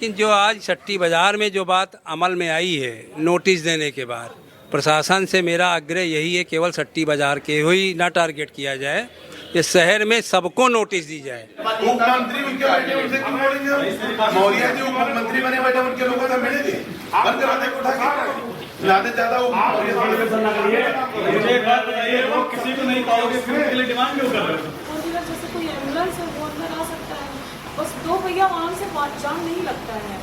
लेकिन जो आज सट्टी बाज़ार में जो बात अमल में आई है नोटिस देने के बाद, प्रशासन से मेरा आग्रह यही है केवल सट्टी बाज़ार के ही ना टारगेट किया जाए, इस शहर में सबको नोटिस दी जाए। मुख्यमंत्री उनके बैठे उनसे क्यों बोलेंगे? मौर्य जी मुख्यमंत्री बने बैठे उनके लोगों से मिलेंगे, बंद करा दे उठा के ज्यादा ज्यादा वो किसी को नहीं पाओगे फिर के लिए डिमांड क्यों कर रहे हो? जैसे कोई एम्बुलेंस है वो अंदर आ सकता है, बस 2 पहिया वाहन से जाम नहीं लगता है।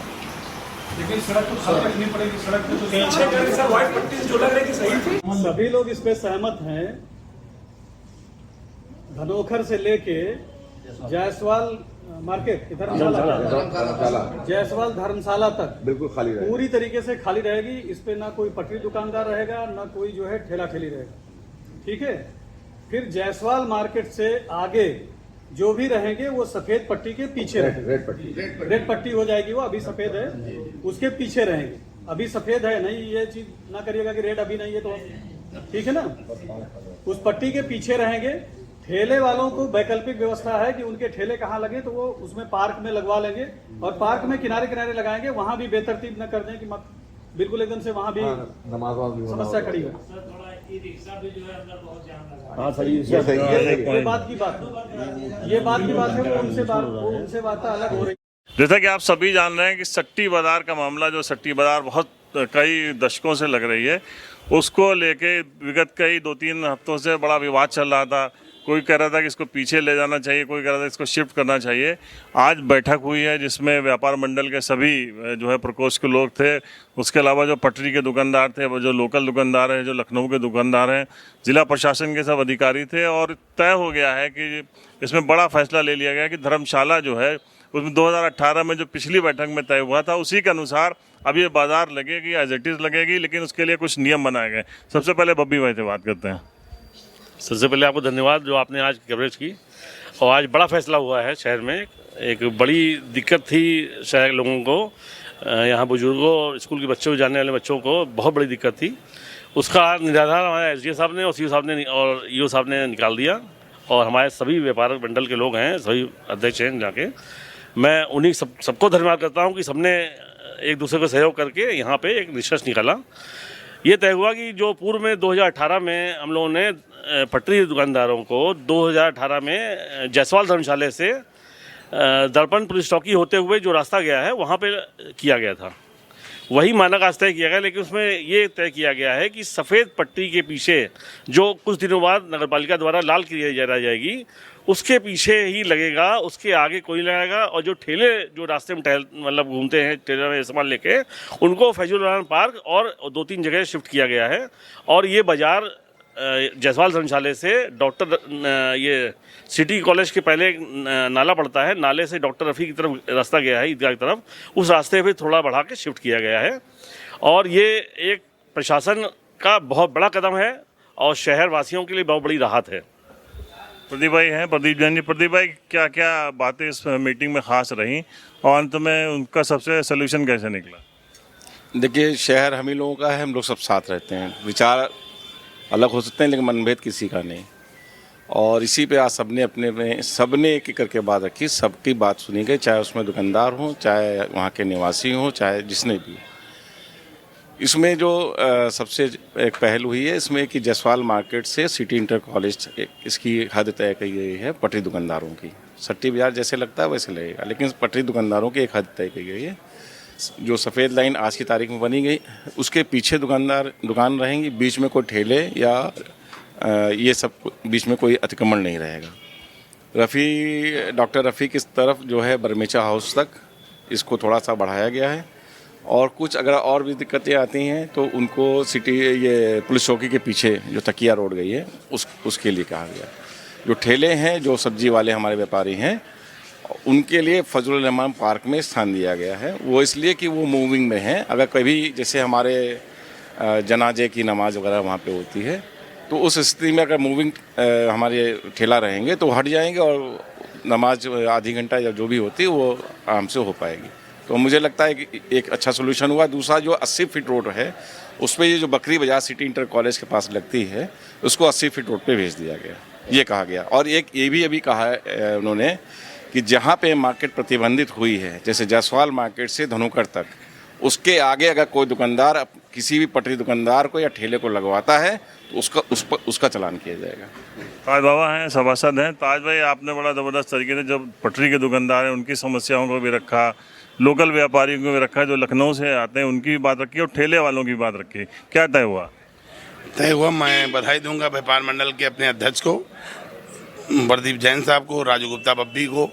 लेकिन सड़क तो खाली रखनी पड़ेगी, सड़क पे तो पीछे सर व्हाइट पट्टी जो लग रही थी सही थी। सभी लोग इस पे सहमत हैं। धनोखर से लेके जायसवाल मार्केट जायसवाल धर्मशाला तक बिल्कुल खाली रहेगा, पूरी तरीके से खाली रहेगी। इस पे ना कोई पटरी दुकानदार रहेगा, ना कोई जो है ठेला ठेली रहेगा, ठीक है। फिर जायसवाल मार्केट से आगे जो भी रहेंगे वो सफेद पट्टी के पीछे रहेंगे। रेड पट्टी हो जाएगी, वो अभी सफेद है, उसके पीछे रहेंगे। अभी सफेद है नहीं, ये चीज ना करिएगा कि रेड अभी नहीं है तो, ठीक है ना। उस पट्टी के पीछे रहेंगे। ठेले वालों को वैकल्पिक व्यवस्था है कि उनके ठेले कहाँ लगे तो वो उसमें पार्क में लगवा लेंगे, और पार्क में किनारे किनारे लगाएंगे। वहां भी बेतरतीब न कर दें कि मत बिल्कुल एकदम से वहां भी समस्या खड़ी हो। हाँ सही, ये बात की बात है, वो उनसे बात अलग हो रही। जैसा कि आप सभी जान रहे हैं कि सट्टी बाजार का मामला, जो सट्टी बाजार बहुत कई दशकों से लग रही है, उसको लेके विगत कई 2-3 हफ्तों से बड़ा विवाद चल रहा था। कोई कह रहा था कि इसको पीछे ले जाना चाहिए, कोई कह रहा था इसको शिफ्ट करना चाहिए। आज बैठक हुई है जिसमें व्यापार मंडल के सभी जो है प्रकोष्ठ के लोग थे, उसके अलावा जो पटरी के दुकानदार थे, वो जो लोकल दुकानदार हैं, जो लखनऊ के दुकानदार हैं, जिला प्रशासन के सब अधिकारी थे, और तय हो गया है कि इसमें बड़ा फैसला ले लिया गया कि धर्मशाला जो है उसमें 2018 में जो पिछली बैठक में तय हुआ था उसी के अनुसार अब ये बाजार लगेगी, एज इट इज़ लगेगी, लेकिन उसके लिए कुछ नियम बनाए गए। सबसे पहले बब्बी भाई से बात करते हैं। सबसे पहले आपको धन्यवाद जो आपने आज कवरेज की, और आज बड़ा फैसला हुआ है शहर में। एक बड़ी दिक्कत थी शहर लोगों को, यहाँ बुजुर्गों और स्कूल के बच्चों जाने वाले बच्चों को बहुत बड़ी दिक्कत थी। उसका निराधार हमारे SDO साहब ने और CO साहब ने और EO साहब ने निकाल दिया, और हमारे सभी व्यापार मंडल के लोग हैं, सभी अध्यक्ष हैं जाके। मैं उन्हीं सबको धन्यवाद करता हूँ कि सबने एक दूसरे को सहयोग करके यहाँ पे एक निष्कर्ष निकाला। ये तय हुआ कि जो पूर्व में 2018 में हम लोगों ने पटरी दुकानदारों को 2018 में जायसवाल धर्मशाला से दर्पण पुलिस चौकी होते हुए जो रास्ता गया है वहाँ पे किया गया था, वही मानक आज तय किया गया। लेकिन उसमें ये तय किया गया है कि सफ़ेद पट्टी के पीछे जो कुछ दिनों बाद नगरपालिका द्वारा लाल की जाएगी, उसके पीछे ही लगेगा, उसके आगे कोई लगाएगा। और जो ठेले जो रास्ते में मतलब घूमते हैं ठेले में सामान लेके, उनको फैजुल रहमान पार्क और 2-3 जगह शिफ्ट किया गया है। और ये बाज़ार जायसवाल धर्मशाला से ये सिटी कॉलेज के पहले नाला पड़ता है, नाले से डॉक्टर रफ़ी की तरफ रास्ता गया है, ईदगाह की तरफ, उस रास्ते पे थोड़ा बढ़ा के शिफ्ट किया गया है। और ये एक प्रशासन का बहुत बड़ा कदम है और शहर वासियों के लिए बहुत बड़ी राहत है। प्रदीप भाई हैं, प्रदीप जैन जी। प्रदीप भाई, क्या क्या बातें इस मीटिंग में खास रहीं और अंत में उनका सबसे सोल्यूशन कैसे निकला? देखिए, शहर हम ही लोगों का है, हम लोग सब साथ रहते हैं। विचार अलग हो सकते हैं लेकिन मनभेद किसी का नहीं। और इसी पे आज सबने एक एक करके बात रखी, सबकी बात सुनी गई, चाहे उसमें दुकानदार हो, चाहे वहाँ के निवासी हो, चाहे जिसने भी। इसमें जो सबसे एक पहल हुई है इसमें कि जायसवाल मार्केट से सिटी इंटर कॉलेज इसकी हद तय की गई है पटरी दुकानदारों की। सट्टी बाजार जैसे लगता है वैसे लगेगा, लेकिन पटरी दुकानदारों की एक हद तय की गई है। जो सफ़ेद लाइन आज की तारीख में बनी गई, उसके पीछे दुकान रहेंगी, बीच में कोई ठेले या ये सब बीच में कोई अतिक्रमण नहीं रहेगा। डॉक्टर रफ़ी की तरफ जो है बरमेचा हाउस तक इसको थोड़ा सा बढ़ाया गया है। और कुछ अगर और भी दिक्कतें आती हैं तो उनको ये पुलिस चौकी के पीछे जो तकिया रोड गई है उसके लिए कहा गया। जो ठेले हैं, जो सब्जी वाले हमारे व्यापारी हैं, उनके लिए फजलुर रहमान पार्क में स्थान दिया गया है। वो इसलिए कि वो मूविंग में हैं। अगर कभी जैसे हमारे जनाजे की नमाज वगैरह वहाँ पे होती है तो उस स्थिति में अगर मूविंग हमारे ठेला रहेंगे तो हट जाएंगे और नमाज आधी घंटा या जो भी होती है वो आराम से हो पाएगी। तो मुझे लगता है कि एक अच्छा सोल्यूशन हुआ। दूसरा, जो 80 फीट रोड है उस पर ये जो बकरी बाजार सिटी इंटर कॉलेज के पास लगती है उसको 80 फीट रोड पे भेज दिया गया, ये कहा गया। और एक ये भी अभी कहा है उन्होंने कि जहाँ पे मार्केट प्रतिबंधित हुई है, जैसे जायसवाल मार्केट से धनुकर तक, उसके आगे अगर कोई दुकानदार किसी भी पटरी दुकानदार को या ठेले को लगवाता है तो उसका चालान किया जाएगा। ताज बाबा हैं, सभासद हैं। ताज भाई, आपने बड़ा ज़बरदस्त तरीके से जब पटरी के दुकानदार हैं उनकी समस्याओं को भी रखा, लोकल व्यापारियों को भी रखा, जो लखनऊ से आते हैं उनकी भी बात रखी और ठेले वालों की भी बात रखी। क्या तय हुआ? तय हुआ, मैं बधाई दूंगा व्यापार मंडल के अपने अध्यक्ष को, प्रदीप जैन साहब को, राजू गुप्ता बब्बी को,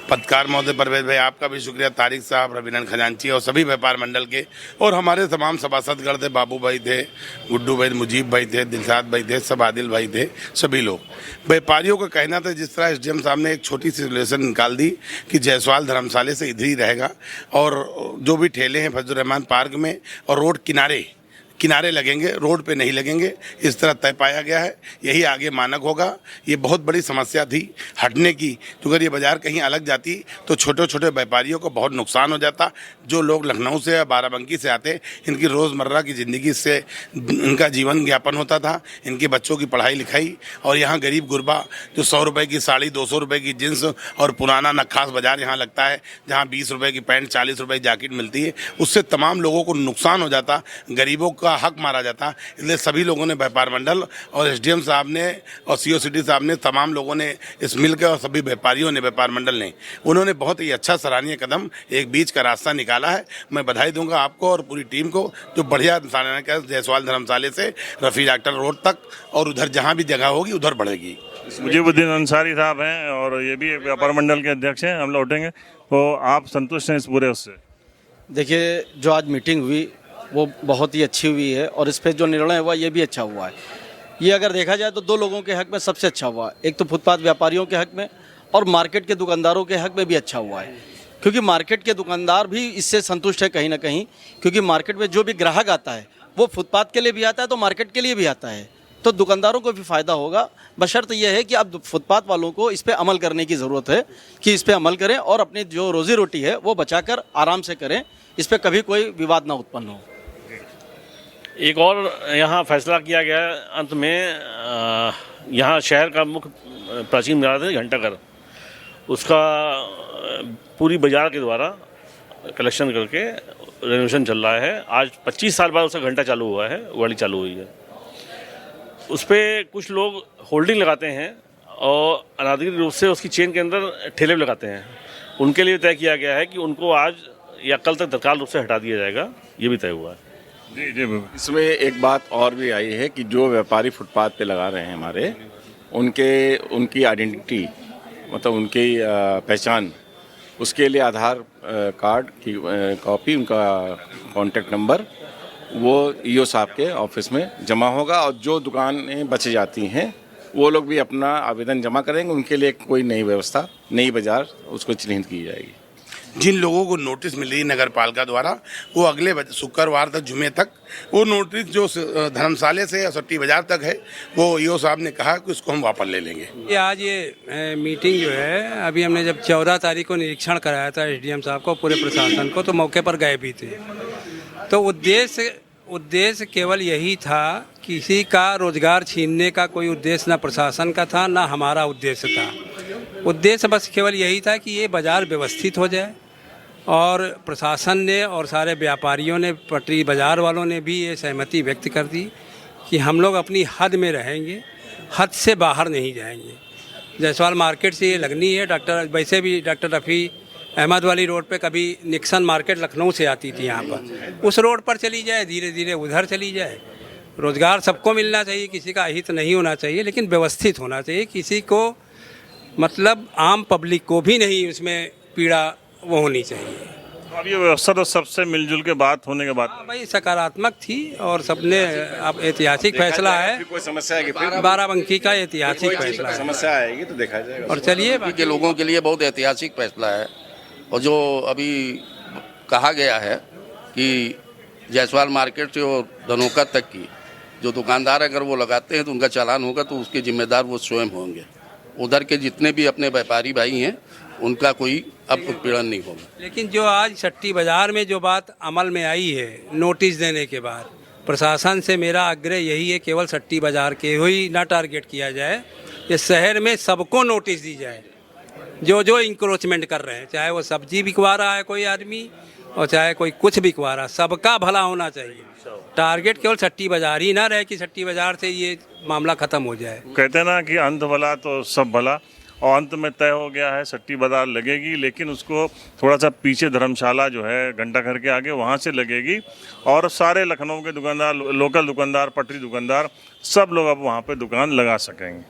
पत्रकार महोदय परवेज भाई आपका भी शुक्रिया, तारिक साहब, रविनंदन खजांची और सभी व्यापार मंडल के, और हमारे तमाम सभासदगण थे, बाबू भाई थे, गुड्डू भाई, मुजीब भाई थे, दिलशाद भाई थे, सब आदिल भाई थे, सभी लोग। व्यापारियों का कहना था, जिस तरह एसडीएम साहब ने एक छोटी सी रेगुलेशन निकाल दी कि जायसवाल धर्मशाले से इधर ही रहेगा और जो भी ठेले हैं फजलुर रहमान पार्क में और रोड किनारे लगेंगे, रोड पे नहीं लगेंगे, इस तरह तय पाया गया है। यही आगे मानक होगा। ये बहुत बड़ी समस्या थी हटने की, तो अगर ये बाज़ार कहीं अलग जाती तो छोटे छोटे व्यापारियों को बहुत नुकसान हो जाता। जो लोग लखनऊ से या बाराबंकी से आते, इनकी रोज़मर्रा की ज़िंदगी से इनका जीवन यापन होता था, इनके बच्चों की पढ़ाई लिखाई, और यहाँ गरीब गुरबा जो 100 रुपये की साड़ी, 200 रुपये की जींस और पुराना नक्खास बाज़ार यहाँ लगता है, जहाँ 20 रुपये की पैंट, 40 रुपये की जैकेट मिलती है, उससे तमाम लोगों को नुकसान हो जाता, गरीबों का हक मारा जाता। इसलिए सभी लोगों ने, व्यापार मंडल और एसडीएम साहब ने और सीओ सिटी साहब ने, तमाम लोगों ने इस मिलकर और सभी व्यापारियों ने, व्यापार मंडल ने, उन्होंने बहुत ही अच्छा सराहनीय कदम, एक बीच का रास्ता निकाला है। मैं बधाई दूंगा आपको और पूरी टीम को जो बढ़िया जायसवाल धर्मशाले से रफ़ी डॉक्टर रोड तक और उधर जहाँ भी जगह होगी उधर बढ़ेगी। मुजीबुद्दीन अंसारी साहब हैं और ये भी व्यापार मंडल के अध्यक्ष हैं। हम लौटेंगे, तो आप संतुष्ट हैं इस पूरे उससे? देखिए, जो आज मीटिंग हुई वो बहुत ही अच्छी हुई है और इस पर जो निर्णय हुआ ये भी अच्छा हुआ है। ये अगर देखा जाए तो दो लोगों के हक में सबसे अच्छा हुआ है, एक तो फुटपाथ व्यापारियों के हक में और मार्केट के दुकानदारों के हक में भी अच्छा हुआ है, क्योंकि मार्केट के दुकानदार भी इससे संतुष्ट है कहीं ना कहीं, क्योंकि मार्केट में जो भी ग्राहक आता है वो फुटपाथ के लिए भी आता है तो मार्केट के लिए भी आता है, तो दुकानदारों को भी फ़ायदा होगा। बशर्त यह है कि अब फुटपाथ वालों को इस पर अमल करने की ज़रूरत है कि इस पर अमल करें और अपनी जो रोज़ी रोटी है वो बचाकर आराम से करें, इस पर कभी कोई विवाद ना उत्पन्न हो। एक और यहाँ फैसला किया गया अंत में, यहाँ शहर का मुख्य प्राचीन मीनार है घंटाघर, उसका पूरी बाजार के द्वारा कलेक्शन करके रेनोवेशन चल रहा है। आज 25 साल बाद उसका घंटा चालू हुआ है, गाड़ी चालू हुई है। उस पर कुछ लोग होल्डिंग लगाते हैं और अनाधिकृत रूप से उसकी चेन के अंदर ठेले लगाते हैं। उनके लिए तय किया गया है कि उनको आज या कल तक तत्काल रूप से हटा दिया जाएगा, ये भी तय हुआ है। जी जी। इसमें एक बात और भी आई है कि जो व्यापारी फुटपाथ पे लगा रहे हैं हमारे, उनकी आइडेंटिटी, मतलब उनकी पहचान, उसके लिए आधार कार्ड की कॉपी, उनका कॉन्टैक्ट नंबर, वो ईओ साहब के ऑफिस में जमा होगा और जो दुकानें बच जाती हैं वो लोग भी अपना आवेदन जमा करेंगे। उनके लिए कोई नई व्यवस्था, नई बाजार उसको चिन्हित की जाएगी। जिन लोगों को नोटिस मिल रही है नगर पालिका द्वारा, वो अगले शुक्रवार तक, जुमे तक, वो नोटिस जो धर्मशाले से या सट्टी बाजार तक है, वो ईओ साहब ने कहा कि उसको हम वापस ले लेंगे। ये आज ये मीटिंग जो है, अभी हमने जब 14 तारीख को निरीक्षण कराया था एसडीएम साहब को, पूरे प्रशासन को, तो मौके पर गए भी थे। तो उद्देश्य केवल यही था, किसी का रोजगार छीनने का कोई उद्देश्य ना प्रशासन का था ना हमारा उद्देश्य था। उद्देश्य बस केवल यही था कि ये बाज़ार व्यवस्थित हो जाए, और प्रशासन ने और सारे व्यापारियों ने, पटरी बाज़ार वालों ने भी ये सहमति व्यक्त कर दी कि हम लोग अपनी हद में रहेंगे, हद से बाहर नहीं जाएंगे। जायसवाल मार्केट से ये लगनी है, वैसे भी डॉक्टर रफ़ी अहमद वाली रोड पे कभी निक्सन मार्केट लखनऊ से आती थी, यहाँ पर उस रोड पर चली जाए, धीरे धीरे उधर चली जाए। रोज़गार सबको मिलना चाहिए, किसी का अहित नहीं होना चाहिए, लेकिन व्यवस्थित होना चाहिए, किसी को मतलब आम पब्लिक को भी नहीं उसमें पीड़ा वो होनी चाहिए। अब ये व्यवस्था तो सबसे मिलजुल के बात होने के बाद भाई सकारात्मक थी और सबने, अब ऐतिहासिक फैसला है, कोई समस्या है कि बाराबंकी का ऐतिहासिक फैसला है, समस्या आएगी तो देखा जाएगा। और चलिए, के लोगों के लिए बहुत ऐतिहासिक फैसला है। और जो अभी कहा गया है कि जायसवाल मार्केट से और धनोका तक की जो दुकानदार अगर वो लगाते हैं तो उनका चालान होगा, तो उसके जिम्मेदार वो स्वयं होंगे। उधर के जितने भी अपने व्यापारी भाई हैं उनका कोई अब उत्पीड़न नहीं होगा। लेकिन जो आज सट्टी बाज़ार में जो बात अमल में आई है नोटिस देने के बाद, प्रशासन से मेरा आग्रह यही है, केवल सट्टी बाज़ार के ही ना टारगेट किया जाए, इस शहर में सबको नोटिस दी जाए। जो जो इंक्रोचमेंट कर रहे हैं, चाहे वो सब्जी बिकवा रहा है कोई आदमी और चाहे कोई कुछ बिकवा रहा, सबका भला होना चाहिए। टारगेट केवल सट्टी बाजार ही ना रहे कि सट्टी बाजार से ये मामला खत्म हो जाए। कहते हैं ना कि अंत भला तो सब भला, और अंत में तय हो गया है सट्टी बाजार लगेगी, लेकिन उसको थोड़ा सा पीछे धर्मशाला जो है घंटाघर के आगे वहाँ से लगेगी, और सारे लखनऊ के दुकानदार, लोकल दुकानदार, पटरी दुकानदार, सब लोग अब वहाँ पे दुकान लगा सकेंगे।